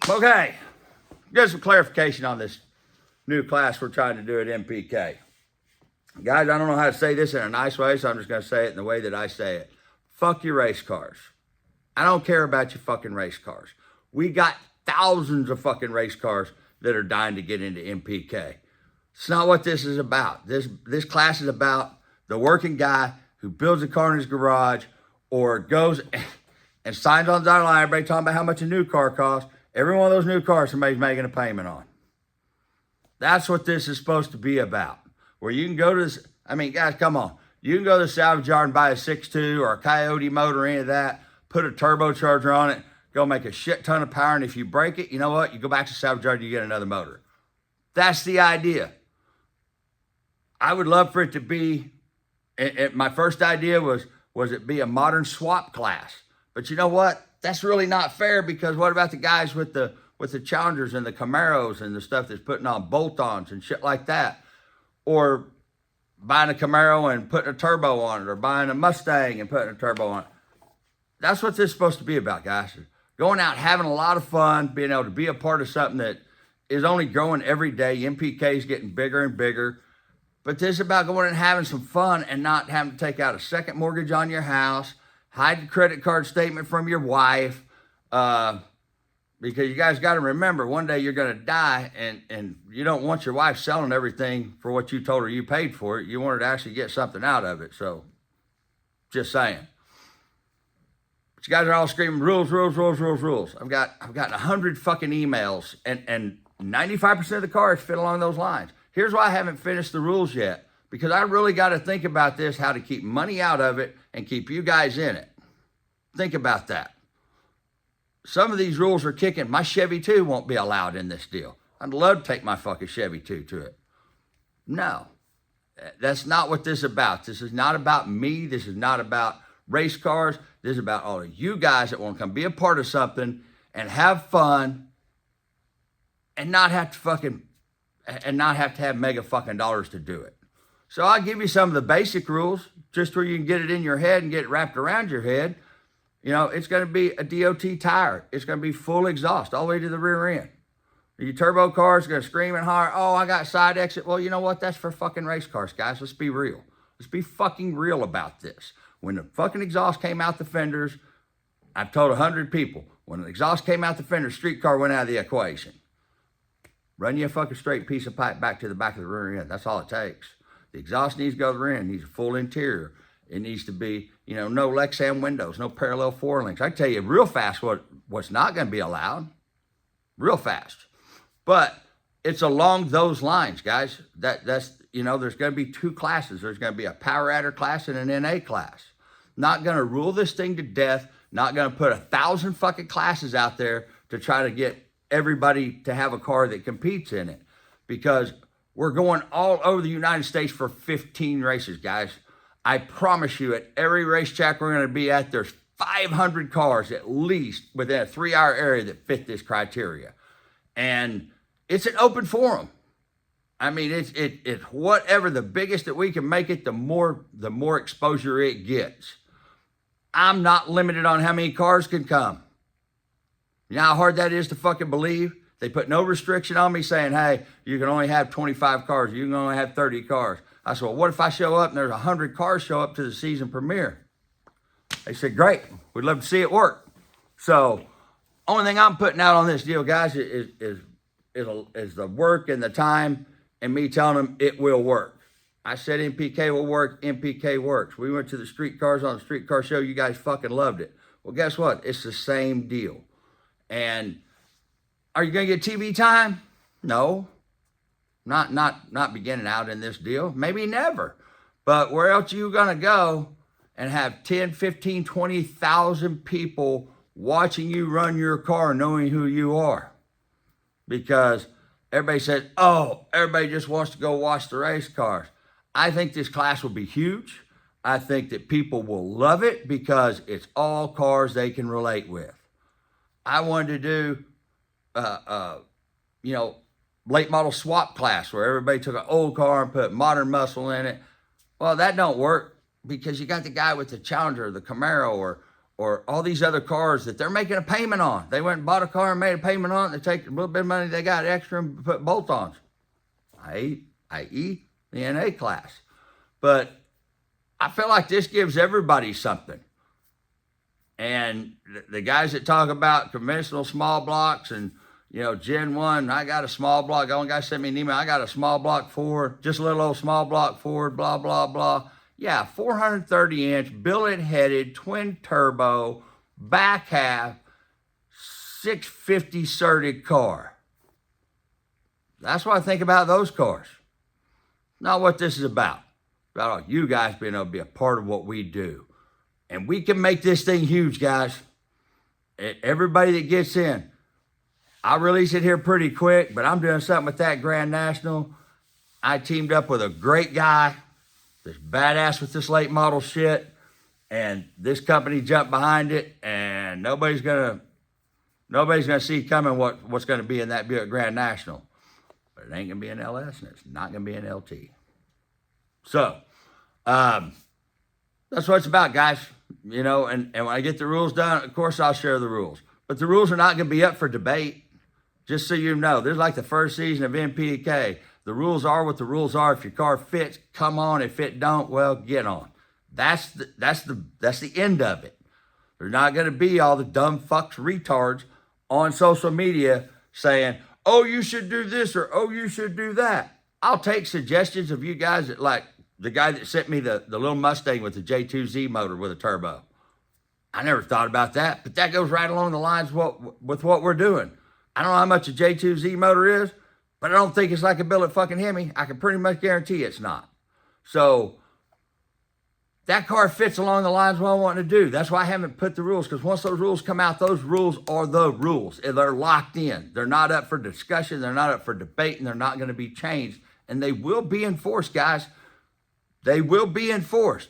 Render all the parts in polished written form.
Okay, get some clarification on this new class we're trying to do at MPK. Guys, I don't know how to say this in a nice way, so I'm just going to say it in the way that I say it. Fuck your race cars. I don't care about your fucking race cars. We got thousands of fucking race cars that are dying to get into MPK. It's not what this is about. This class is about the working guy who builds a car in his garage or goes and signs on the dotted line. Everybody talking about how much a new car costs. Every one of those new cars somebody's making a payment on. That's what this is supposed to be about. Where you can go to this, I mean, guys, come on. You can go to the salvage yard and buy a 6.2 or a Coyote motor or any of that, put a turbocharger on it, go make a shit ton of power, and if you break it, you know what? You go back to the salvage yard, you get another motor. That's the idea. I would love for it to be, my first idea was it be a modern swap class. But you know what? That's really not fair, because what about the guys with the Challengers and the Camaros and the stuff that's putting on bolt-ons and shit like that? Or buying a Camaro and putting a turbo on it, or buying a Mustang and putting a turbo on it. That's what this is supposed to be about, guys. Going out, having a lot of fun, being able to be a part of something that is only growing every day. MPK is getting bigger and bigger. But this is about going and having some fun and not having to take out a second mortgage on your house, hide the credit card statement from your wife, because you guys got to remember, one day you're going to die, and you don't want your wife selling everything for what you told her you paid for it. You want her to actually get something out of it. So, just saying. But you guys are all screaming rules, rules, rules, rules, rules. I've gotten 100 fucking emails, and 95% of the cars fit along those lines. Here's why I haven't finished the rules yet, because I really got to think about this, how to keep money out of it and keep you guys in it. Think about that. Some of these rules are kicking. My Chevy 2 won't be allowed in this deal. I'd love to take my fucking Chevy 2 to it. No, that's not what this is about. This is not about me. This is not about race cars. This is about all of you guys that want to come be a part of something and have fun and not have to have mega fucking dollars to do it. So I'll give you some of the basic rules just where you can get it in your head and get it wrapped around your head. You know, it's going to be a DOT tire. It's going to be full exhaust all the way to the rear end. Your turbo car is going to scream and holler, oh, I got side exit. Well, you know what? That's for fucking race cars, guys. Let's be real. Let's be fucking real about this. When the fucking exhaust came out the fenders, I've told 100 people, when the exhaust came out the fenders, street car went out of the equation. Run you a fucking straight piece of pipe back to the back of the rear end. That's all it takes. The exhaust needs to go to the rear end. It needs a full interior. It needs to be, you know, no Lexan windows, no parallel four links. I can tell you real fast what's not going to be allowed. Real fast. But it's along those lines, guys. That's, you know, there's going to be two classes. There's going to be a power adder class and an NA class. Not going to rule this thing to death. Not going to put 1,000 fucking classes out there to try to get everybody to have a car that competes in it. Because we're going all over the United States for 15 races, guys. I promise you, at every racetrack we're going to be at, there's 500 cars at least within a 3-hour area that fit this criteria. And it's an open forum. I mean, it's whatever, the biggest that we can make it, the more exposure it gets. I'm not limited on how many cars can come. You know how hard that is to fucking believe? They put no restriction on me saying, hey, you can only have 25 cars. You can only have 30 cars. I said, well, what if I show up and there's 100 cars show up to the season premiere? They said, great. We'd love to see it work. So only thing I'm putting out on this deal, guys, is the work and the time and me telling them it will work. I said MPK will work. MPK works. We went to the street cars on the street car show. You guys fucking loved it. Well, guess what? It's the same deal. And are you going to get TV time? No. Not beginning out in this deal. Maybe never. But where else are you going to go and have 10, 15, 20,000 people watching you run your car knowing who you are? Because everybody says, oh, everybody just wants to go watch the race cars. I think this class will be huge. I think that people will love it because it's all cars they can relate with. I wanted to do, you know, late model swap class where everybody took an old car and put modern muscle in it. Well, that don't work because you got the guy with the Challenger, the Camaro, or all these other cars that they're making a payment on. They went and bought a car and made a payment on it. They take a little bit of money they got extra and put bolt-ons, i.e. the NA class. But I feel like this gives everybody something. And the guys that talk about conventional small blocks and, Gen 1, I got a small block. One guy sent me an email. I got a small block Ford, just a little old small block Ford, blah, blah, blah. Yeah, 430-inch, billet-headed, twin-turbo, back half, 650 certed car. That's what I think about those cars. Not what this is about. About you guys being able to be a part of what we do. And we can make this thing huge, guys. Everybody that gets in. I'll release it here pretty quick, but I'm doing something with that Grand National. I teamed up with a great guy that's badass with this late model shit, and this company jumped behind it, and nobody's gonna see coming what's gonna be in that Buick Grand National. But it ain't gonna be an LS, and it's not gonna be an LT. So, that's what it's about, guys. And when I get the rules done, of course I'll share the rules. But the rules are not gonna be up for debate. Just so you know, this is like the first season of NPK. The rules are what the rules are. If your car fits, come on. If it don't, well, get on. That's the end of it. There's not going to be all the dumb fucks retards on social media saying, oh, you should do this or oh, you should do that. I'll take suggestions of you guys that, like the guy that sent me the little Mustang with the J2Z motor with a turbo. I never thought about that, but that goes right along the lines with what we're doing. I don't know how much a J2Z motor is, but I don't think it's like a billet fucking Hemi. I can pretty much guarantee it's not. So that car fits along the lines of what I want to do. That's why I haven't put the rules, because once those rules come out, those rules are the rules. They're locked in. They're not up for discussion. They're not up for debate, and they're not going to be changed. And they will be enforced, guys. They will be enforced.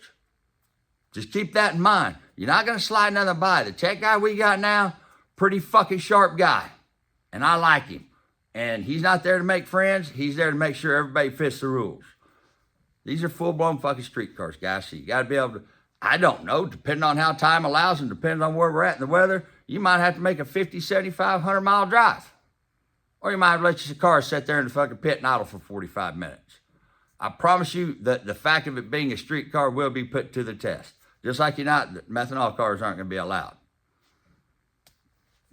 Just keep that in mind. You're not going to slide nothing by. The tech guy we got now, pretty fucking sharp guy. And I like him. And he's not there to make friends. He's there to make sure everybody fits the rules. These are full-blown fucking street cars, guys. So you got to be able to, I don't know, depending on how time allows and depending on where we're at in the weather, you might have to make a 50, 75, 100-mile drive. Or you might have to let your car sit there in the fucking pit and idle for 45 minutes. I promise you that the fact of it being a street car will be put to the test. Just like methanol cars aren't going to be allowed.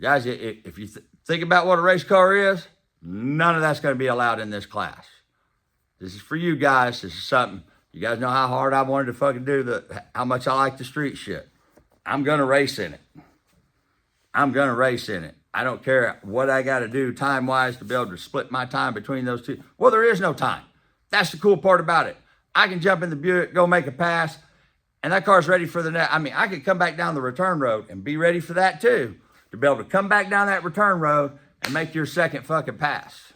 Guys, if you think about what a race car is, none of that's going to be allowed in this class. This is for you guys. This is something. You guys know how hard I wanted to fucking do how much I like the street shit. I'm going to race in it. I'm going to race in it. I don't care what I got to do time-wise to be able to split my time between those two. Well, there is no time. That's the cool part about it. I can jump in the Buick, go make a pass, and that car's ready for the next. I mean, I could come back down the return road and be ready for that too, to be able to come back down that return road and make your second fucking pass.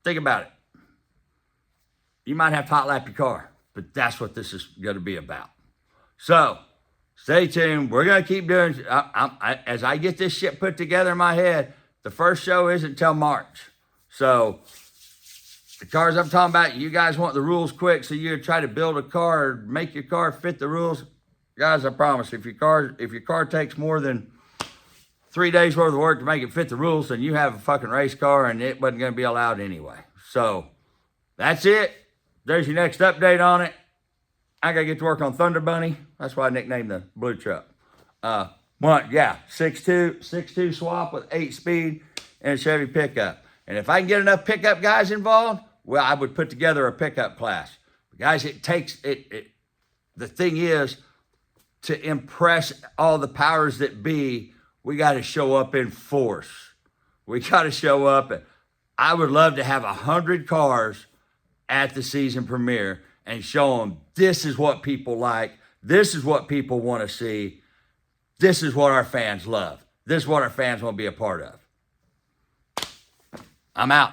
Think about it. You might have to hot lap your car, but that's what this is going to be about. So, stay tuned. We're going to keep doing, as I get this shit put together in my head, the first show isn't until March. So, the cars I'm talking about, you guys want the rules quick, so you try to build a car or make your car fit the rules. Guys, I promise, if your car takes more than 3 days worth of work to make it fit the rules, then you have a fucking race car and it wasn't going to be allowed anyway. So, that's it. There's your next update on it. I got to get to work on Thunder Bunny. That's why I nicknamed the blue truck. 6.2 swap with 8-speed and a Chevy pickup. And if I can get enough pickup guys involved, well, I would put together a pickup class. But guys, it takes, the thing is, to impress all the powers that be, we got to show up in force. We got to show up. And I would love to have 100 cars at the season premiere and show them this is what people like. This is what people want to see. This is what our fans love. This is what our fans want to be a part of. I'm out.